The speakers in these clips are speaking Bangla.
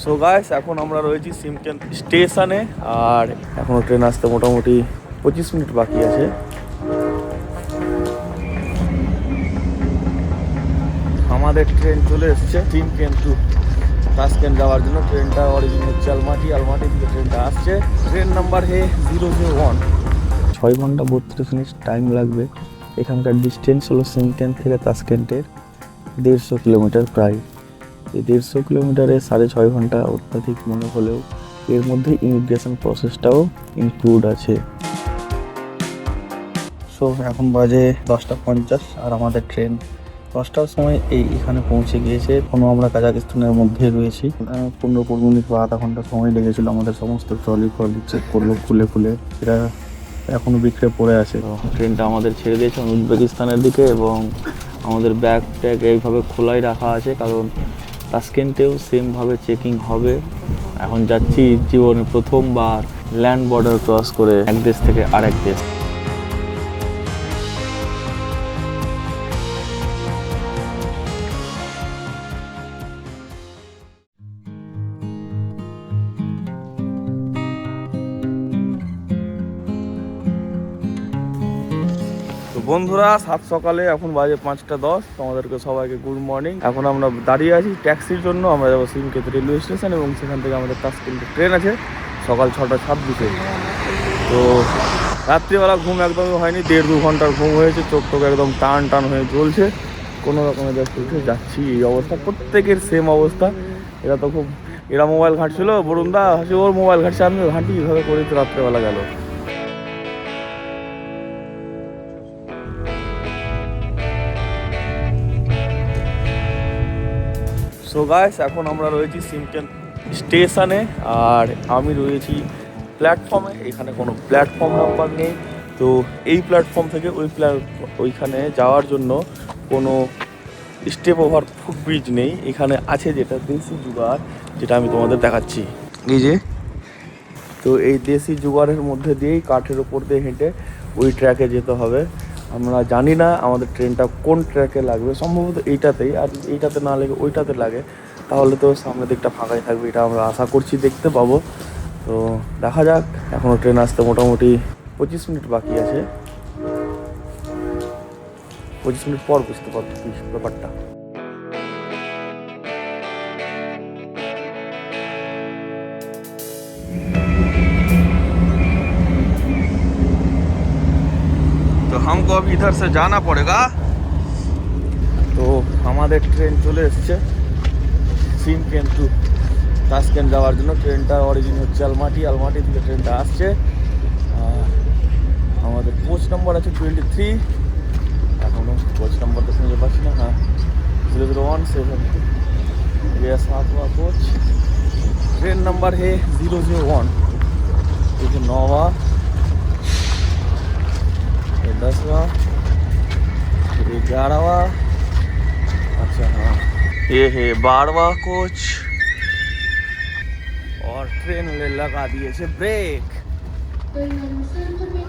সো গাইস, এখন আমরা রয়েছি সিমকেন স্টেশনে। আর এখনো ট্রেন আসতে মোটামুটি 25 মিনিট বাকি আছে। আমাদের ট্রেন চলে এসছে সিমকেন টু তাসকেন্ট যাওয়ার জন্য। ট্রেনটা অরিজিন হচ্ছে আলমাটি থেকে ট্রেনটা আসছে। Train number A001। 6 ঘন্টা 32 মিনিট টাইম লাগবে। এখানকার ডিস্টেন্স হলো সিমকেন থেকে তাসকেন্টের 150 কিলোমিটার প্রায়। এই 150 কিলোমিটারে 6.5 ঘন্টা অত্যাধিক মনে হলেও এর মধ্যে ইমিগ্রেশন প্রসেসটাও ইনক্লুড আছে। সো এখন বাজে 10:50 আর আমাদের ট্রেন 10টার সময় এখানে পৌঁছে গিয়েছে। এখনও আমরা কাজাকিস্তানের মধ্যে রয়েছি। 15 মিনিট বা আধা ঘন্টা সময় লেগেছিল। আমাদের সমস্ত ট্রলি চেক করলো খুলে এটা এখনো বিক্রে পড়ে আছে। ট্রেনটা আমাদের ছেড়ে দিয়েছে উজবেকিস্তানের দিকে এবং আমাদের ব্যাগ ট্যাগ এইভাবে খোলাই রাখা আছে, কারণ তাসকেন্টেও সেমভাবে চেকিং হবে। এখন যাচ্ছি জীবনে প্রথমবার ল্যান্ড বর্ডার ক্রস করে এক দেশ থেকে আরেক দেশ। তো বন্ধুরা, সাত সকালে এখন বাজে 5:10। তোমাদেরকে সবাইকে গুড মর্নিং। এখন আমরা দাঁড়িয়ে আছি ট্যাক্সির জন্য। আমরা যাবো সিমকেন রেলওয়ে স্টেশন এবং সেখান থেকে আমাদের তাসকেন্টের ট্রেন আছে সকাল 6:26। তো রাত্রিবেলা ঘুম একদমই হয়নি, 1.5-2 ঘন্টার ঘুম হয়েছে। চোখ টোক একদম টান হয়ে চলছে। কোনো রকমে জাস্ট উঠে যাচ্ছি। এই অবস্থা প্রত্যেকের সেম অবস্থা। এরা মোবাইল ঘাঁটছিল, বরুণদা হাসি ওর মোবাইল ঘাঁটছে, আমিও ঘাঁটি। এইভাবে করে তো রাত্রেবেলা গেল। সো গাইস, এখন আমরা রয়েছি সিমকেন স্টেশনে আর আমি রয়েছি প্ল্যাটফর্মে। এখানে কোনো প্ল্যাটফর্ম নাম্বার নেই। তো এই প্ল্যাটফর্ম থেকে ওইখানে যাওয়ার জন্য কোনো স্টেপ ওভার ফুটব্রিজ নেই। এখানে আছে যেটা দেশি জুগার, যেটা আমি তোমাদের দেখাচ্ছি। এই যে, তো এই দেশি জুগারের মধ্যে দিয়েই কাঠের ওপর দিয়ে হেঁটে ওই ট্র্যাকে যেতে হবে। আমরা জানি না আমাদের ট্রেনটা কোন ট্র্যাকে লাগবে, সম্ভবত এইটাতেই। আর এইটাতে না লেগে ওইটাতে লাগে তাহলে তো সামনের দিকটা ফাঁকাই থাকবে, এটা আমরা আশা করছি দেখতে পাবো। তো দেখা যাক। এখনও ট্রেন আসতে মোটামুটি 25 মিনিট বাকি আছে। 25 মিনিট পর বুঝতে পারবো কি ব্যাপারটা। তো हमको अभी इधर से जाना पड़ेगा। তো আমাদের ট্রেন চলে এসছে সিমকেন টু তাসকেন্ট যাওয়ার জন্য। ট্রেনটা অরিজিন হচ্ছে আলমাটি থেকে ট্রেনটা আসছে। আমাদের কোচ নাম্বার আছে 23। এখনও কোচ নাম্বার তো শুনতে পাচ্ছি না। হ্যাঁ, 0017 ये 7वां कोच। ट्रेन नंबर है 001। ये 9वां, ये 10वां, फिर 11वां। अच्छा हाँ, ये है 12वां कोच। और ट्रेन ले लगा दिए से ब्रेक।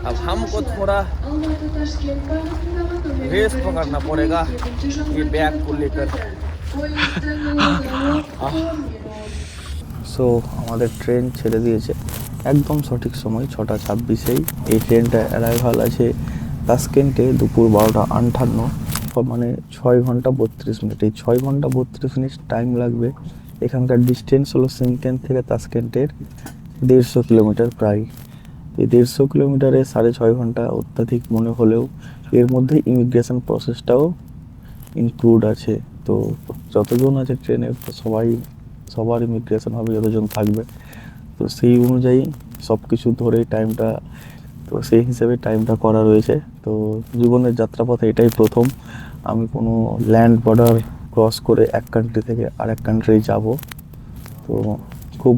अब हमको थोड़ा रेस पकड़ना पड़ेगा ये बैग को लेकर। সো আমাদের ট্রেন ছেড়ে দিয়েছে একদম সঠিক সময় 6:26-এই। এই ট্রেনটা অ্যারাইভাল আছে তাসকেন্টে দুপুর 12:58, মানে 6 ঘন্টা 32 মিনিট। এই 6 ঘন্টা 32 মিনিট টাইম লাগবে। এখানকার ডিস্টেন্স হলো সিমকেন থেকে তাসকেন্টের 150 কিলোমিটার প্রায়। এই 150 কিলোমিটারে 6.5 ঘন্টা অত্যাধিক মনে হলেও এর মধ্যে ইমিগ্রেশন প্রসেসটাও ইনক্লুড আছে। তো যতজন আছে ট্রেনে সবার ইমিগ্রেশন হবে, যতজন থাকবে। তো সেই অনুযায়ী সব কিছু ধরেই টাইমটা, তো সেই হিসেবে টাইমটা করা রয়েছে। তো জীবনের যাত্রাপথে এটাই প্রথম আমি কোনো ল্যান্ড বর্ডার ক্রস করে এক কান্ট্রি থেকে আরেক কান্ট্রি যাব। তো খুব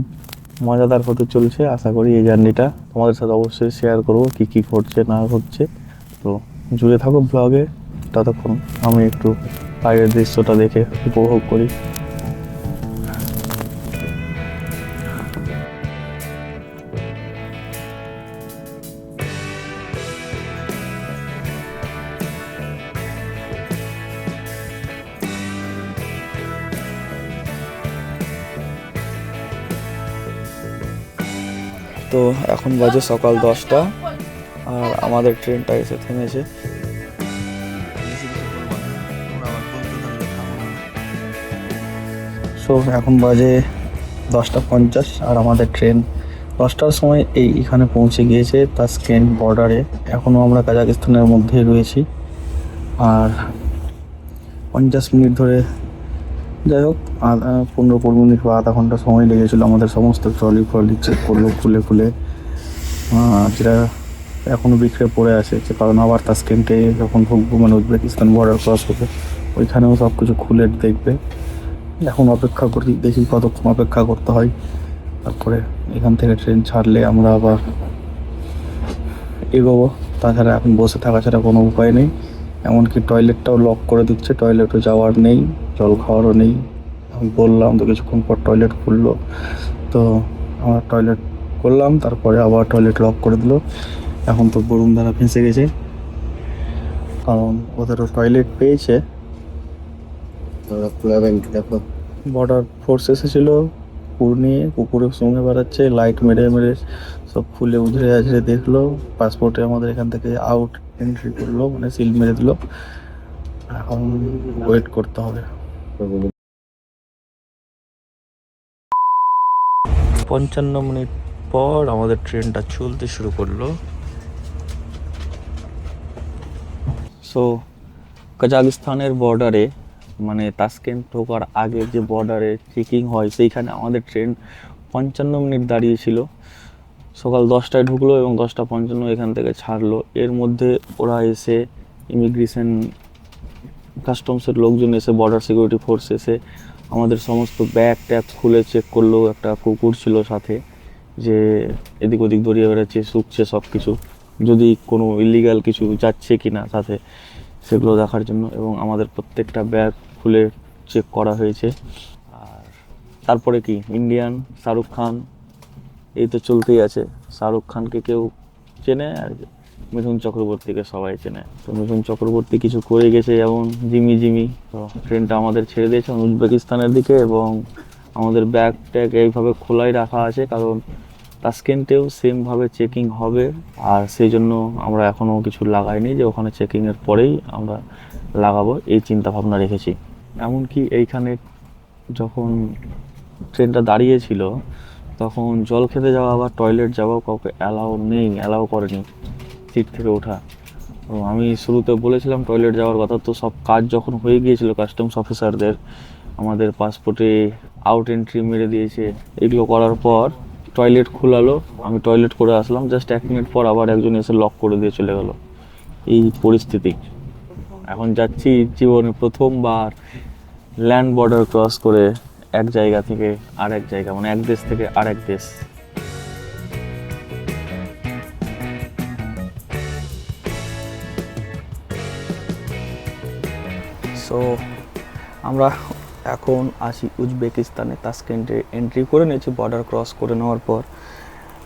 মজাদার হতে চলছে। আশা করি এই জার্নিটা তোমাদের সাথে অবশ্যই শেয়ার করব, কী ঘটছে না ঘটছে। তো জুড়ে থাকো ব্লগে। ততক্ষণ আমি একটু বাইরের দৃশ্যটা দেখে উপভোগ করি। তো এখন বাজে সকাল 10টা আর আমাদের ট্রেনটা এসে থেমেছে। সো এখন বাজে 10:50 আর আমাদের ট্রেন 10টার সময় এখানে পৌঁছে গিয়েছে তাসকেন্ট বর্ডারে। এখনও আমরা কাজাকিস্তানের মধ্যেই রয়েছি আর 50 মিনিট ধরে, যাই হোক 15-20 মিনিট বা আধা ঘন্টা সময় লেগেছিলো। আমাদের সমস্ত ট্রলি চেক করলো খুলে খুলে, যেটা এখনও বিক্রে পড়ে আছে, যে কারণ আবার তাসকেন্টে যখন ঢুকবো মানে উজবেকিস্তান বর্ডার ক্রস করবে ওইখানেও সব কিছু খুলে দেখবে। এখন অপেক্ষা করি, দেখি কতক্ষণ অপেক্ষা করতে হয়। তারপরে এখান থেকে ট্রেন ছাড়লে আমরা আবার এগোবো। তাছাড়া এখন বসে থাকা ছাড়া কোনো উপায় নেই। এমনকি টয়লেটটাও লক করে দিচ্ছে, টয়লেটও যাওয়ার নেই, জল খাওয়ারও নেই। আমি বললাম তো কিছুক্ষণ পর টয়লেট খুললো, তো আমরা টয়লেট করলাম, তারপরে আবার টয়লেট লক করে দিল। এখন তো বরুণধারা ফেঁসে গেছে, কারণ ওদেরও টয়লেট পেয়েছে। বর্ডার ফোর্স এসেছিলো নিয়ে, কুকুরের সঙ্গে বেড়াচ্ছে, লাইট মেরে মেরে সব খুলে উধরে আজরে দেখলো। পাসপোর্টে আমাদের এখান থেকে আউট এন্ট্রি করলো, মানে সিল মেরে দিল। এখন ওয়েট করতে হবে। 55 মিনিট পর আমাদের ট্রেনটা চলতে শুরু করলো। সো কাজাকিস্তানের বর্ডারে, মানে তাসকেন্ট ঢোকার আগে যে বর্ডারে চেকিং হয়, সেইখানে আমাদের ট্রেন 55 মিনিট দাঁড়িয়েছিল। সকাল 10টায় ঢুকলো এবং 10:55 এখান থেকে ছাড়লো। এর মধ্যে ওরা এসে ইমিগ্রেশন কাস্টমসের লোকজন এসে, বর্ডার সিকিউরিটি ফোর্স এসে আমাদের সমস্ত ব্যাগ ট্যাগ খুলে চেক করলো। একটা কুকুর ছিল সাথে, যে এদিক ওদিক দড়িয়ে বেড়াচ্ছে, শুকছে সব কিছু, যদি কোনো ইলিগাল কিছু যাচ্ছে কি না সাথে, সেগুলো দেখার জন্য। এবং আমাদের প্রত্যেকটা ব্যাগ খুলে চেক করা হয়েছে। আর তারপরে কি, ইন্ডিয়ান শাহরুখ খান, এই তো চলতেই আছে। শাহরুখ খানকে কেউ চেনে, আর মিঠুন চক্রবর্তীকে সবাই চেনে। তো মিঠুন চক্রবর্তী কিছু করে গেছে, যেমন জিমি। তো ট্রেনটা আমাদের ছেড়ে দিয়েছে উজবেকিস্তানের দিকে, এবং আমাদের ব্যাগ ট্যাগ এইভাবে খোলাই রাখা আছে, কারণ তাসকেন্টেও সেমভাবে চেকিং হবে। আর সেই জন্য আমরা এখনও কিছু লাগাইনি, যে ওখানে চেকিংয়ের পরেই আমরা লাগাবো, এই চিন্তা ভাবনা রেখেছি। এমনকি এইখানে যখন ট্রেনটা দাঁড়িয়েছিল, তখন জল খেতে যাওয়া বা টয়লেট যাওয়াও কাউকে অ্যালাউ করেনি সিট থেকে ওঠা। তো আমি শুরুতে বলেছিলাম টয়লেট যাওয়ার কথা, তো সব কাজ যখন হয়ে গিয়েছিল কাস্টমস অফিসারদের, আমাদের পাসপোর্টে আউট এন্ট্রি মেরে দিয়েছে, এগুলো করার পর টয়লেট খোলালো। আমি টয়লেট করে আসলাম, জাস্ট 1 মিনিট পর আবার একজন এসে লক করে দিয়ে চলে গেল। এই পরিস্থিতি। এখন যাচ্ছি জীবনে প্রথমবার ল্যান্ড বর্ডার ক্রস করে এক জায়গা থেকে আরেক জায়গা, মানে এক দেশ থেকে আরেক দেশ। সো আমরা এখন আসি উজবেকিস্তানে, তাসকেন্টে এন্ট্রি করে নিয়েছি বর্ডার ক্রস করে নেওয়ার পর।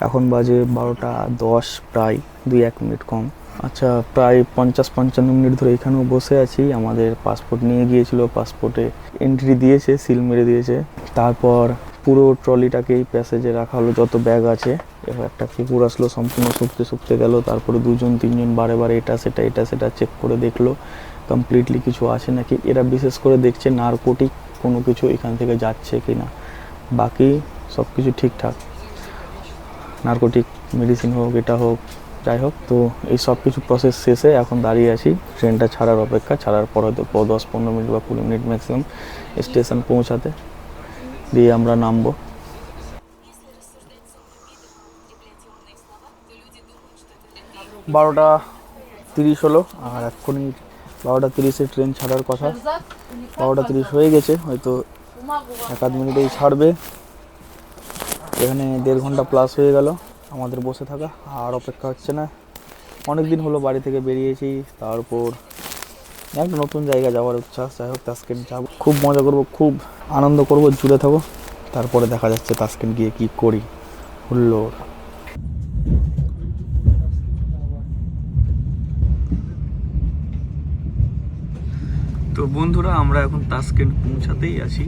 এখন বাজে 12:10, প্রায় 2-1 মিনিট কম। আচ্ছা, প্রায় 50-55 মিনিট ধরে এখানেও বসে আছি। আমাদের পাসপোর্ট নিয়ে গিয়েছিল, পাসপোর্টে এন্ট্রি দিয়েছে, সিল মেরে দিয়েছে। তারপর পুরো ট্রলিটাকেই প্যাসেজে রাখা হলো, যত ব্যাগ আছে। এবার একটা কুকুর আসলো, সম্পূর্ণ শুকতে গেল। তারপরে 2-3 বারে এটা সেটা চেক করে দেখলো কমপ্লিটলি কিছু আছে নাকি। এরা বিশেষ করে দেখছে নারকোটিক কোনো কিছু এখান থেকে যাচ্ছে কি না, বাকি সব কিছু ঠিকঠাক। নারকোটিক মেডিসিন হোক, এটা হোক, যাই হোক। তো এই সব কিছু প্রসেস শেষে এখন দাঁড়িয়ে আছি ট্রেনটা ছাড়ার অপেক্ষা। ছাড়ার পর হয়তো 10-15 মিনিট বা 20 মিনিট ম্যাক্সিমাম স্টেশন পৌঁছাতে, দিয়ে আমরা নামবো। বারোটা 30 হলো, আর এক্ষুনি 12:30-এ ট্রেন ছাড়ার কথা। 12:30 হয়ে গেছে, হয়তো 1-2 মিনিটেই ছাড়বে। এখানে 1.5 ঘন্টা প্লাস হয়ে গেল আমাদের বসে থাকা, আর অপেক্ষা হচ্ছে না। অনেক দিন হলো বাড়ি থেকে বেরিয়েছি, তারপর একটা নতুন জায়গা যাওয়ার উচ্ছ্বাস। যাই হোক, তাসকেন্ট যাবো, খুব মজা করব, খুব আনন্দ করব, জুড়ে থাকবো। তারপরে দেখা যাচ্ছে তাসকেন্ট গিয়ে কী করি। হুল্লোড়। তো বন্ধুরা, আমরা এখন তাসকেন্ট পৌঁছাতেই আছি।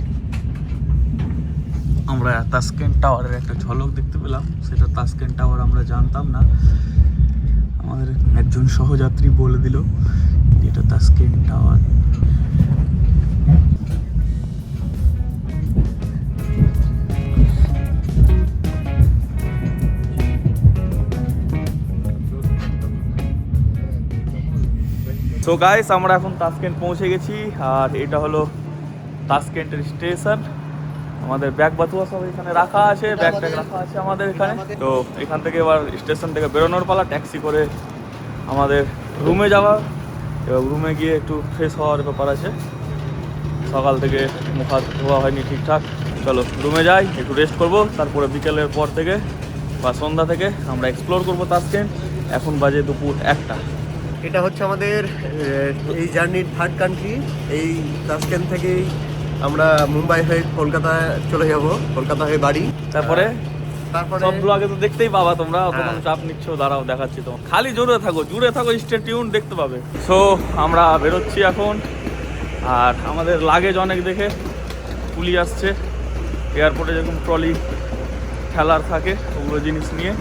আমরা তাসকেন্ট টাওয়ারের একটা ঝলক দেখতে পেলাম। সেটা তাসকেন্ট টাওয়ার আমরা জানতাম না, আমাদের একজন সহযাত্রী বলে দিল এটা তাসকেন্ট টাওয়ার। তো গাইস আমরা এখন তাসকেন্ট পৌঁছে গেছি, আর এটা হলো তাসকেন্টের স্টেশন। আমাদের ব্যাগ বাতুয়া সব এখানে রাখা আছে, ব্যাগ ট্যাগ রাখা আছে আমাদের এখানে। তো এখান থেকে এবার স্টেশন থেকে বেরোনোর পালা, ট্যাক্সি করে আমাদের রুমে যাওয়া। এবার রুমে গিয়ে একটু ফ্রেশ হওয়ার ব্যাপার আছে, সকাল থেকে মুখ হাত ধোয়া হয়নি ঠিকঠাক। চলো রুমে যাই, একটু রেস্ট করব, তারপরে বিকেলের পর থেকে বা সন্ধ্যা থেকে আমরা এক্সপ্লোর করবো তাসকেন্ট। এখন বাজে দুপুর 1টা। এটা হচ্ছে আমাদের এই জার্নির থার্ড কান্ট্রি। এই তাসকেন্ট থেকেই আমরা মুম্বাই হয়ে কলকাতা চলে যাব, কলকাতা হয়ে বাড়ি। তারপরে সব তারপরে ব্লগে তো দেখতেই পাবা তোমরা, তখন হ্যাঁ। চাপ নিচ্ছ, দাঁড়াও দেখাচ্ছি তো। খালি জুড়ে থাকো স্টে টিউন, দেখতে পাবে। সো আমরা বেরোচ্ছি এখন, আর আমাদের লাগেজ অনেক দেখে পুলিশ আসছে। এয়ারপোর্টে যেরকম ট্রলি খেলার থাকে ওগুলো জিনিস নিয়ে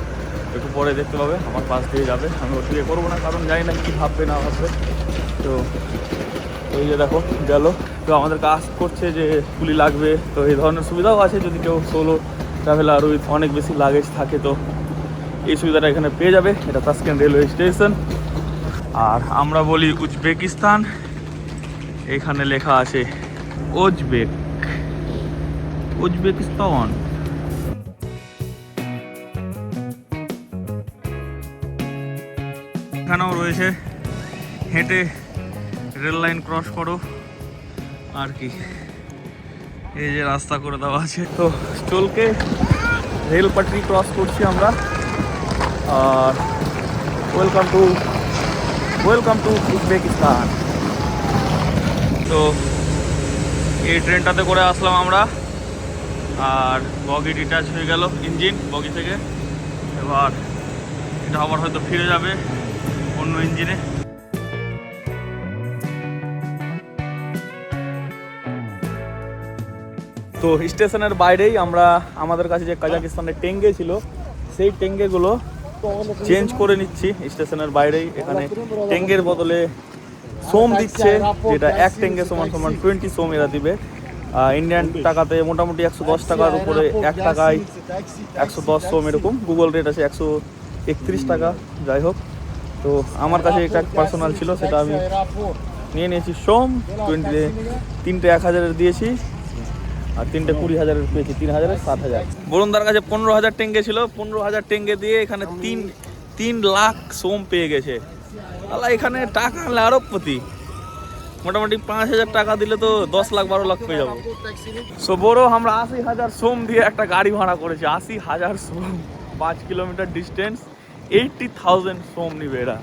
একটু পরে দেখতে পাবে, আমার পাশ দিয়ে যাবে। আমি ওর দিকে করবো না, কারণ জানি না কী ভাববে না ভাববে। তো এই যে দেখো গেল। তো আমাদের কাজ করছে যে পুলি লাগবে, তো এই ধরনের সুবিধাও আছে যদি কেউ সোলো ট্রাভেলার উইথ অনেক বেশি লাগেজ থাকে, তো এই সুবিধাটা এখানে পেয়ে যাবে। এটা তাসকেন্ট রেলওয়ে স্টেশন। আর আমরা বলি উজবেকিস্তান, এখানে লেখা আছে উজবেকিস্তান। এখানেও রয়েছে হেঁটে রেল লাইন ক্রস করো আর কি, এই যে রাস্তা করে দেওয়া আছে। তো চলকে রেল পাটরি ক্রস করছি আমরা। আর ওয়েলকাম টু উজবেকিস্তান। তো এই ট্রেনটাতে করে আসলাম আমরা, আর বগি ডিটাচ হয়ে গেল ইঞ্জিন বগি থেকে। এবার এটা আবার হয়তো ফিরে যাবে অন্য ইঞ্জিনে। তো স্টেশনের বাইরেই আমরা আমাদের কাছে যে কাজাকিস্তানের টেঙ্গে ছিল সেই টেঙ্গেগুলো চেঞ্জ করে নিচ্ছি স্টেশনের বাইরেই। এখানে টেঙ্গের বদলে সোম দিচ্ছে, যেটা এক টেঙ্গে সমান 20 সোম এরা দিবে। ইন্ডিয়ান টাকাতে মোটামুটি 110 টাকার উপরে, 1 টাকায় 110 সোম এরকম। গুগল রেট আছে 131 টাকা, যাই হোক। তো আমার কাছে একটা পার্সোনাল ছিল, সেটা আমি নিয়ে নিয়েছি সোম 3টে 1000-এর দিয়েছি, আর 3টে 20,000-এর পেয়েছি, 3,000-এর 7,000। বরুণদার কাছে 15,000 টেঙ্গে ছিল, 15,000 টেঙ্গে দিয়ে এখানে 3 লাখ সোম পেয়ে গেছে। তাহলে এখানে টাকা আনলে আরবপতি, মোটামুটি 5,000 টাকা দিলে তো 10 লাখ 12 লাখ পেয়ে যাবো। সো বড় আমরা 80,000 সোম দিয়ে একটা গাড়ি ভাড়া করেছি। 80,000 সোম, 5 কিলোমিটার ডিস্টেন্স, 80,000 সোম নিবে এরা।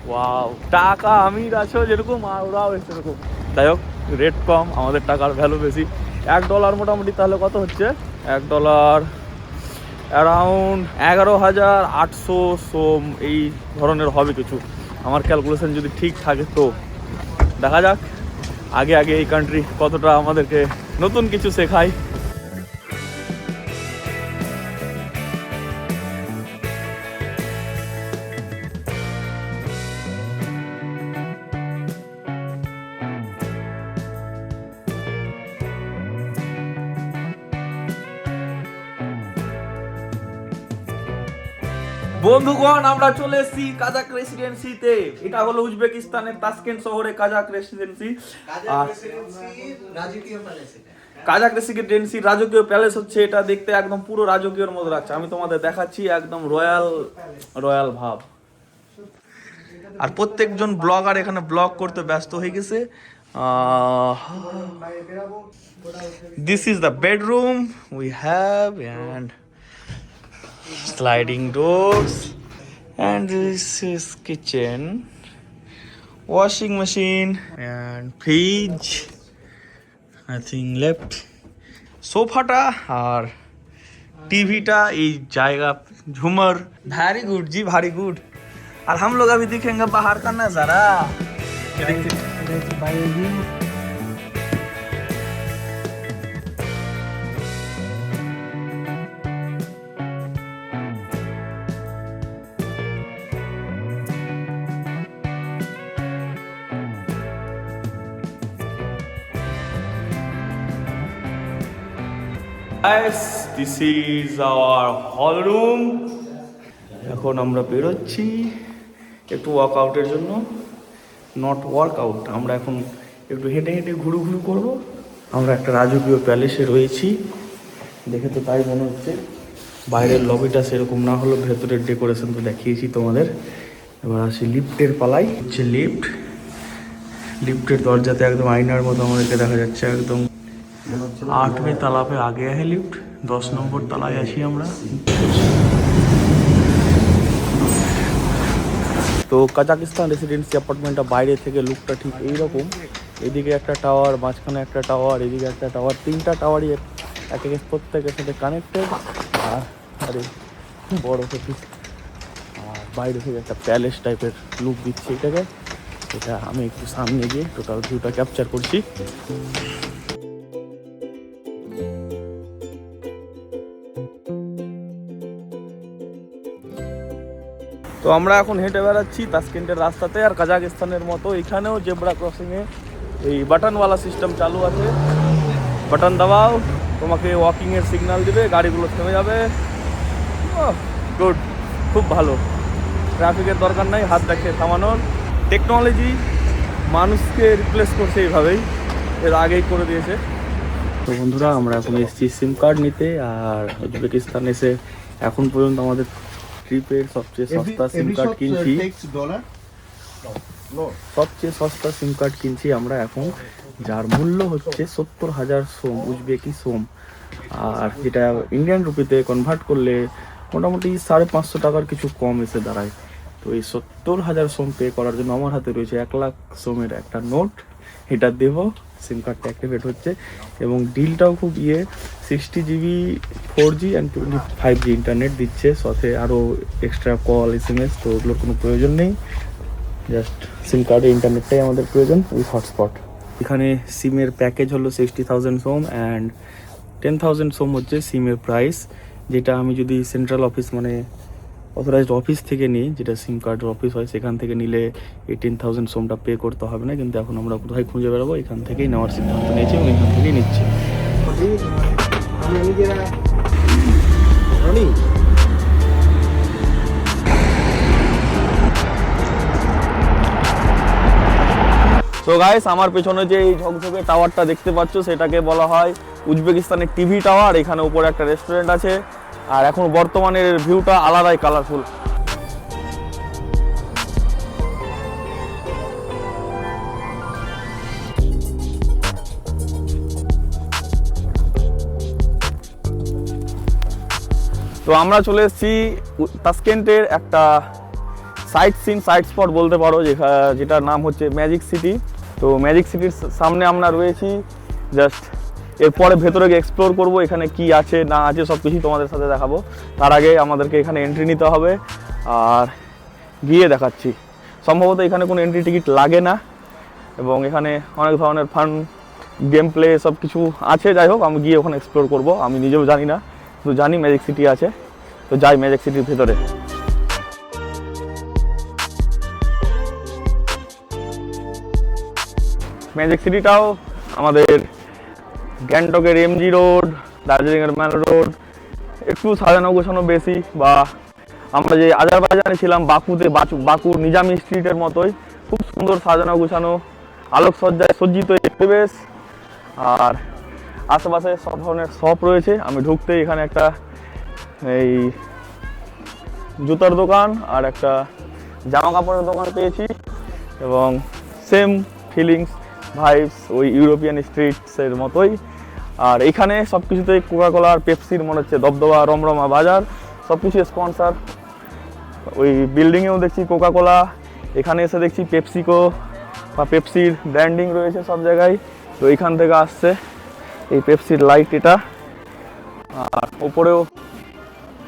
ওয়াও, টাকা আমির আছো যেরকম, আর ওরাও সেরকম। যাই হোক, রেট কম, আমাদের টাকার ভ্যালু বেশি। $1 মোটামুটি তাহলে কত হচ্ছে? $1 অ্যারাউন্ড 11,800 সোম এই ধরনের হবে কিছু, আমার ক্যালকুলেশন যদি ঠিক থাকে। তো দেখা যাক আগে এই কান্ট্রি কতটা আমাদেরকে নতুন কিছু শেখায়। বন্ধুগণ, আমরা চলে এসেছি কাজাক রেসিডেন্সিতে। এটা হলো উজবেকিস্তানের তাসকেন্ট শহরে কাজাক রেসিডেন্সি। কাজাক রেসিডেন্সি রাজকীয় প্যালেস হচ্ছে এটা, দেখতে একদম পুরো রাজকীয়র মতো লাগছে। আমি তোমাদের দেখাচ্ছি, একদম রয়্যাল ভাব। আর প্রত্যেকজন ব্লগার এখানে ব্লগ করতে ব্যস্ত হয়ে গেছে। This is the bedroom we have, and sliding doors, and this is kitchen, washing machine and fridge, nothing left. সোফাটা আর टीवी टा এই জায়গা झूमर, वेरी गुड जी, वेरी गुड। और हम लोग अभी दिखेंगे बाहर का नजारा। Guys, this is our hall room. এখন আমরা বেরোচ্ছি একটু ওয়ার্কআউটের জন্য, নট ওয়ার্কআউট, আমরা এখন একটু হেঁটে হেঁটে ঘুরু ঘুরু করবো। আমরা একটা রাজকীয় প্যালেসে রয়েছি, দেখে তো তাই মনে হচ্ছে। বাইরের লবিটা সেরকম না হলেও ভেতরের ডেকোরেশন তো দেখিয়েছি তোমাদের। এবার আসি লিফটের পালাই। হচ্ছে লিফটের দরজাতে একদম আয়নার মতো আমাদেরকে দেখা যাচ্ছে একদম। 8वें तला पे आ गया है लिफ्ट, 10 নম্বর তলায় আছি আমরা। তো কাজাকিস্তান রেসিডেন্সি অ্যাপার্টমেন্টটা বাইরে থেকে লুকটা ঠিক এইরকম। এদিকে একটা টাওয়ার, মাঝখানে একটা টাওয়ার, এদিকে একটা টাওয়ার, 3টা টাওয়ারই এক এক প্রত্যেকের সাথে কানেক্টেড। আর বড় থেকে আর বাইরে থেকে একটা প্যালেস টাইপের লুক দিচ্ছে এটাকে। এটা আমি একটু সামনে গিয়ে টোটাল ভিউটা ক্যাপচার করছি। তো আমরা এখন হেঁটে বেড়াচ্ছি তাসকেন্টের রাস্তাতে। আর কাজাকিস্তানের মতো এখানেও জেব্রা ক্রসিংয়ে এই বাটনওয়ালা সিস্টেম চালু আছে। বাটন দাবাও, তোমাকে ওয়াকিংয়ের সিগন্যাল দিবে, গাড়িগুলো থেমে যাবে। গুড, খুব ভালো, ট্রাফিকের দরকার নাই হাত দেখে থামানোর। টেকনোলজি মানুষকে রিপ্লেস করছে এইভাবেই, এর আগেই করে দিয়েছে। তো বন্ধুরা, আমরা এখন এসেছি সিম কার্ড নিতে। আর উজবেকিস্তান এসে এখন পর্যন্ত আমাদের ট্রিপের সবচেয়ে সস্তা সিম কার্ড কিনছি। সবচেয়ে সস্তা সিম কার্ড কিনছি আমরা এখন, যার মূল্য হচ্ছে 70,000 সোম, উজবেকি সোম। আর যেটা ইন্ডিয়ান রুপিতে কনভার্ট করলে মোটামুটি 550 টাকার কিছু কম এসে দাঁড়ায়। তো এই 70,000 সোম পে করার জন্য আমার হাতে রয়েছে 1 লাখ সোমের একটা নোট। এটা দেব, সিম কার্ডটা অ্যাক্টিভেট হচ্ছে। এবং ডিলটাও খুব 60 GB 4G and 25G internet দিচ্ছে, সাথে আরও এক্সট্রা কল SMS। তো ওগুলোর কোনো প্রয়োজন নেই, জাস্ট সিম কার্ডে ইন্টারনেটটাই আমাদের প্রয়োজন উইথ হটস্পট। এখানে সিমের প্যাকেজ হলো 60,000 সোম অ্যান্ড 10,000 সোম হচ্ছে সিমের প্রাইস। যেটা আমি যদি সেন্ট্রাল অফিস মানে অথরাইজড অফিস থেকে নিই, যেটা সিম কার্ডের অফিস হয়, সেখান থেকে নিলে 18,000 সোমটা পে করতে হবে না। কিন্তু এখন আমরা কোথায় খুঁজে বেড়াবো, এখান থেকেই নেওয়ার সিদ্ধান্ত নিয়েছি এবং এখান থেকেই নিচ্ছি। তো গাইস, আমার পেছনে যে এই ঝকঝকে টাওয়ারটা দেখতে পাচ্ছ, সেটাকে বলা হয় উজবেকিস্তানের টিভি টাওয়ার। এখানে উপরে একটা রেস্টুরেন্ট আছে। আর এখন বর্তমানের ভিউটা আলাদাই কালারফুল। তো আমরা চলে এসেছি তাসকেন্টের একটা সাইট স্পট বলতে পারো, যেটার নাম হচ্ছে ম্যাজিক সিটি। তো ম্যাজিক সিটির সামনে আমরা রয়েছি। জাস্ট এরপরে ভেতরে গিয়ে এক্সপ্লোর করবো, এখানে কি আছে না আছে সব কিছুই তোমাদের সাথে দেখাবো। তার আগে আমাদেরকে এখানে এন্ট্রি নিতে হবে, আর গিয়ে দেখাচ্ছি। সম্ভবত এখানে কোনো এন্ট্রি টিকিট লাগে না এবং এখানে অনেক ধরনের ফান গেম প্লে সব কিছু আছে। যাই হোক, আমি গিয়ে ওখানে এক্সপ্লোর করবো। আমি নিজেও জানি না, শুধু জানি ম্যাজিক সিটি আছে। তো যাই ম্যাজিক সিটির ভেতরে। ম্যাজিক সিটিটাও আমাদের গ্যাংটকের MG রোড, দার্জিলিংয়ের ম্যাল রোড একটু সাজানো গোছানো বেশি, বা আমরা যে আজারবাইজানে ছিলাম বাকুতে, বাকুর নিজামি স্ট্রিটের মতোই খুব সুন্দর সাজানো গোছানো, আলোকসজ্জায় সজ্জিত এই পরিবেশ। আর আশেপাশে সব ধরনের শপ রয়েছে। আমি ঢুকতেই এখানে একটা এই জুতার দোকান আর একটা জামা কাপড়ের দোকান পেয়েছি, এবং সেম ফিলিংস ভাইবস ওই ইউরোপিয়ান স্ট্রিটসের মতোই। আর এখানে সব কিছুতেই কোকাকোলা আর পেপসির মনে হচ্ছে দবদবা রমরমা বাজার, সব কিছু স্পন্সার। ওই বিল্ডিংয়েও দেখছি কোকাকোলা, এখানে এসে দেখছি পেপসিকো বা পেপসির ব্র্যান্ডিং রয়েছে সব জায়গায়। তো এইখান থেকে আসছে এই পেপসির লাইট এটা। আর ওপরেও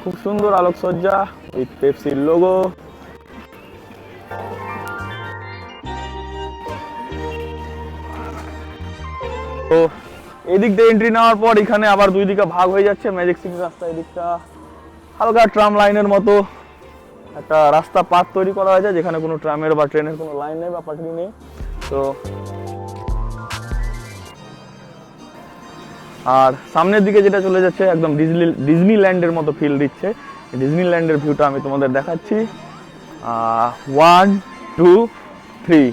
খুব সুন্দর আলোকসজ্জা, এই পেপসির লোগো। তো এদিক দিয়ে এন্ট্রি নেওয়ার পর এখানে আবার দুই দিকে ভাগ হয়ে যাচ্ছে। ম্যাজিক সিটি রাস্তা এদিকটা হালকা ট্রাম লাইনের মতো একটা রাস্তা পাথ তৈরি করা হয়েছে, যেখানে কোনো ট্রামের বা ট্রেনের কোনো লাইন নেই বা পাটরি নেই। তো আর সামনের দিকে যেটা চলে যাচ্ছে একদম ডিজনিল্যান্ডের মতো ফিল দিচ্ছে। ডিজনিল্যান্ডের ভিউটা আমি তোমাদের দেখাচ্ছি। 1 2 3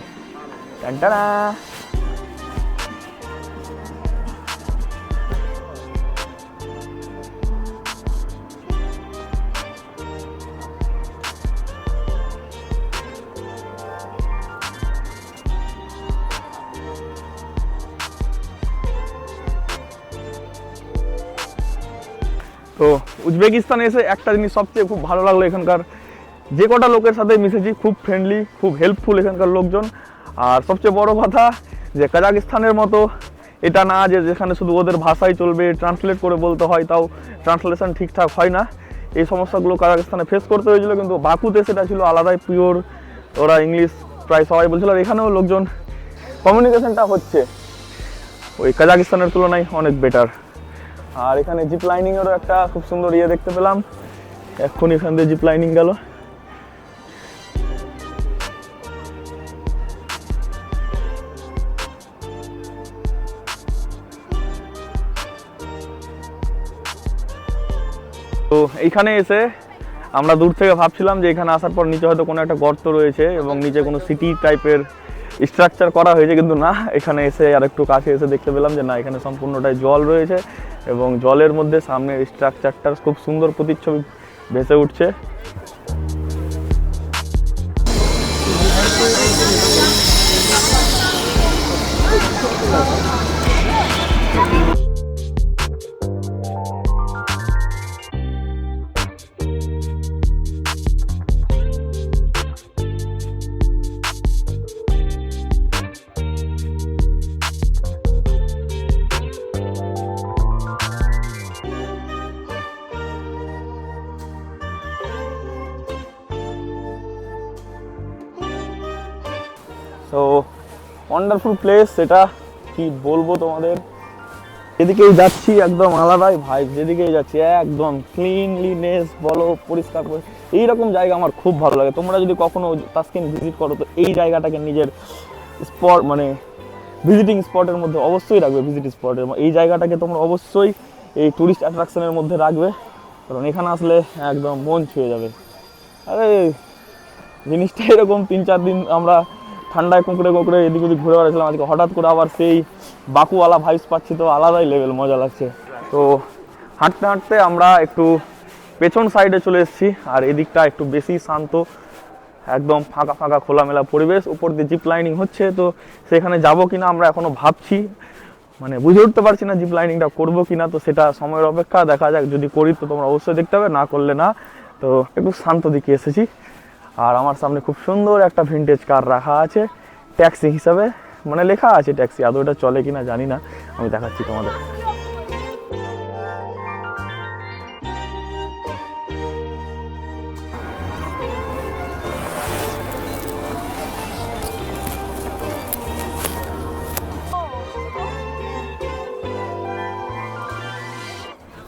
টানটানা। তো উজবেকিস্তানে এসে একটা জিনিস সবচেয়ে খুব ভালো লাগলো, এখানকার যে কটা লোকের সাথে মিশেছি খুব ফ্রেন্ডলি, খুব হেল্পফুল এখানকার লোকজন। আর সবচেয়ে বড় কথা যে কাজাকিস্তানের মতো এটা না যে যেখানে শুধু ওদের ভাষাই চলবে, ট্রান্সলেট করে বলতে হয়, তাও ট্রান্সলেশন ঠিকঠাক হয় না। এই সমস্যাগুলো কাজাকিস্তানে ফেস করতে হয়েছিল, কিন্তু বাকুতে সেটা ছিল আলাদাই পিওর, ওরা ইংলিশ প্রায় সবাই বলছিল। আর এখানেও লোকজন কমিউনিকেশনটা হচ্ছে ওই কাজাকিস্তানের তুলনায় অনেক বেটার। আর এখানে জিপ লাইনিংয়েরও একটা খুব সুন্দর ইয়ে দেখতে পেলাম, এক্ষুনি এখান দিয়ে জিপ লাইনিং গেল। তো এইখানে এসে আমরা দূর থেকে ভাবছিলাম যে এখানে আসার পর নিচে হয়তো কোনো একটা গর্ত রয়েছে এবং নিচে কোনো সিটি টাইপের স্ট্রাকচার করা হয়েছে, কিন্তু না, এখানে এসে আর একটু কাছে এসে দেখতে পেলাম যে না, এখানে সম্পূর্ণটাই জল রয়েছে এবং জলের মধ্যে সামনের স্ট্রাকচারটার খুব সুন্দর প্রতিচ্ছবি ভেসে উঠছে। তো ওয়ান্ডারফুল প্লেস, এটা কি বলবো তোমাদের। যেদিকেই যাচ্ছি একদম আলাদাই ভাইব, যেদিকেই যাচ্ছি একদম ক্লিনলিনেস বলো, পরিষ্কার করে, এইরকম জায়গা আমার খুব ভালো লাগে। তোমরা যদি কখনো তাসকিন ভিজিট করো তো এই জায়গাটাকে নিজের স্পট মানে ভিজিটিং স্পটের মধ্যে অবশ্যই রাখবে। ভিজিট স্পটের এই জায়গাটাকে তোমরা অবশ্যই এই ট্যুরিস্ট অ্যাট্রাকশনের মধ্যে রাখবে, কারণ এখানে আসলে একদম মন ছুঁয়ে যাবে। আরে জিনিসটা এরকম 3-4 দিন আমরা ঠান্ডায় কুঁকড়ে কুঁকড়ে এদিক ওদিক ঘুরে বেড়াচ্ছিলাম, আজকে হঠাৎ করে আবার সেই বাকুওয়ালা ভাইবস পাচ্ছি, তো আলাদাই লেভেল, মজা লাগছে। তো হাঁটতে হাঁটতে আমরা একটু পেছন সাইডে চলে এসেছি, আর এদিকটা একটু বেশি শান্ত, একদম ফাঁকা ফাঁকা খোলামেলা পরিবেশ, উপর দিয়ে জিপ লাইনিং হচ্ছে। তো সেখানে যাবো কিনা আমরা এখনো ভাবছি, মানে বুঝে উঠতে পারছি না জিপ লাইনিংটা করবো কিনা। তো সেটা সময়ের অপেক্ষা, দেখা যাক, যদি করি তো তোমরা অবশ্যই দেখতে হবে, না করলে না। তো একটু শান্ত দিকে এসেছি। আর আমার সামনে খুব সুন্দর একটা ভিনটেজ কার রাখা আছে ট্যাক্সি হিসাবে, মানে লেখা আছে ট্যাক্সি, আদৌ এটা চলে কিনা জানি না, আমি দেখাচ্ছি তোমাদের।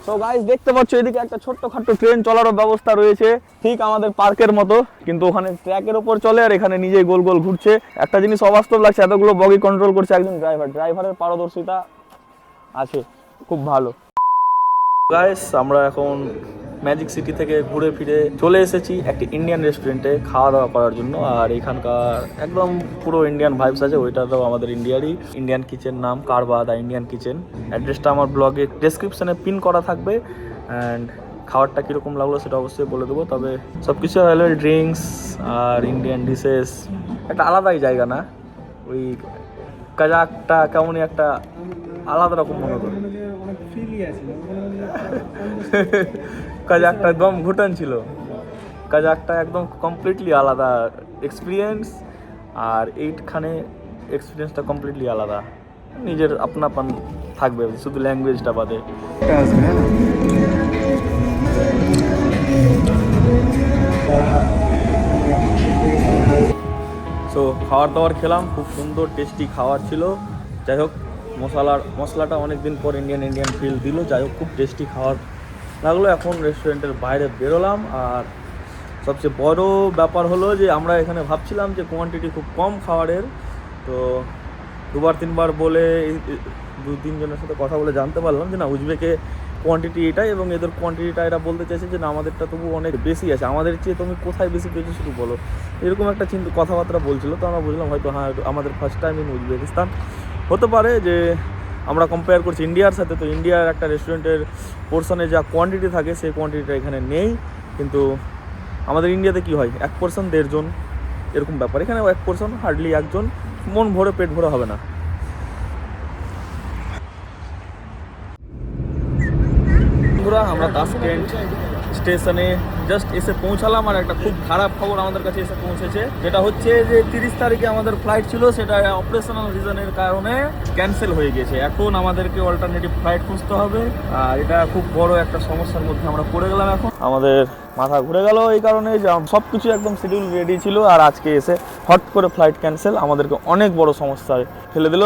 তো গাইস দেখতে পাচ্ছ এদিকে একটা ছোট্টখাট্টো ট্রেন চলারও ব্যবস্থা রয়েছে, ঠিক আমাদের পার্কের মতো, কিন্তু ওখানে ট্র্যাকের ওপর চলে আর এখানে নিজেই গোল গোল ঘুরছে। একটা জিনিস অবাস্তব লাগছে, এতগুলো বগি কন্ট্রোল করছে একজন ড্রাইভারের পারদর্শিতা আছে খুব ভালো। গাইস আমরা এখন ম্যাজিক সিটি থেকে ঘুরে ফিরে চলে এসেছি একটি ইন্ডিয়ান রেস্টুরেন্টে খাওয়া দাওয়া করার জন্য। আর এখানকার একদম পুরো ইন্ডিয়ান ভাইবস আছে, ওইটাতেও আমাদের ইন্ডিয়ারই, ইন্ডিয়ান কিচেন নাম, কারবা দা ইন্ডিয়ান কিচেন। অ্যাড্রেসটা আমার ব্লগে ডেসক্রিপশনে পিন করা থাকবে। অ্যান্ড খাবারটা কীরকম লাগলো সেটা অবশ্যই বলে দেবো। তবে সব কিছু অ্যাভেলেবল, ড্রিঙ্কস আর ইন্ডিয়ান ডিশেস, একটা আলাদাই জায়গা না, ওই কাজাকটা কেমনই একটা আলাদা রকম মনে করে। কাজাকটা একদম ঘুটান ছিল, কাজাকটা একদম কমপ্লিটলি আলাদা এক্সপিরিয়েন্স, আর এইখানে এক্সপিরিয়েন্সটা কমপ্লিটলি আলাদা, নিজের আপনাপন থাকবে শুধু ল্যাঙ্গুয়েজটা বাদে। সো খাবার দাবার খেলাম, খুব সুন্দর টেস্টি খাবার ছিল। যাই হোক, মশলাটা অনেক দিন পর ইন্ডিয়ান ফিল দিল। যাই হোক, খুব টেস্টি খাবার লাগলো। এখন রেস্টুরেন্টের বাইরে বেরোলাম। আর সবচেয়ে বড় ব্যাপার হলো যে আমরা এখানে ভাবছিলাম যে কোয়ান্টিটি খুব কম খাবারের, তো 2-3 বার বলে 2-3 জনের সাথে কথা বলে জানতে পারলাম যে না উজবেকে কোয়ান্টিটি এটাই, এবং এদের কোয়ান্টিটিটা এরা বলতে চাইছে যে না আমাদেরটা তবু অনেক বেশি আছে, আমাদের চেয়ে তুমি কোথায় বেশি পেয়েছো শুধু বলো, এরকম একটা কথাবার্তা বলছিল। তো আমরা বুঝলাম হয়তো হ্যাঁ আমাদের ফার্স্ট টাইম ইন উজবেকিস্তান হতে পারে, যে আমরা কম্পেয়ার করছি ইন্ডিয়ার সাথে। তো ইন্ডিয়ার একটা রেস্টুরেন্টের পোর্শনে যা কোয়ান্টিটি থাকে সেই কোয়ান্টিটিটা এখানে নেই, কিন্তু আমাদের ইন্ডিয়াতে কি হয় 1 পোর্শন 1.5 জন এরকম ব্যাপার, এখানে 1 পোর্শন হার্ডলি 1 জন, মন ভরে পেট ভরে হবে না। আমরা তাশকেন্ট স্টেশনে জাস্ট এসে পৌঁছালাম, আর একটা খুব খারাপ খবর আমাদের কাছে এসে পৌঁছেছে, যেটা হচ্ছে যে 30 তারিখে আমাদের ফ্লাইট ছিল, সেটা অপারেশনাল রিজনের কারণে ক্যান্সেল হয়ে গেছে। এখন আমাদেরকে অল্টারনেটিভ ফ্লাইট খুঁজতে হবে, আর এটা খুব বড় একটা সমস্যার মধ্যে আমরা পড়ে গেলাম। এখন আমাদের মাথা ঘুরে গেল এই কারণে যে সব কিছু একদম শিডিউল রেডি ছিল, আর আজকে এসে হট করে ফ্লাইট ক্যান্সেল, আমাদেরকে অনেক বড় সমস্যায় ফেলে দিল।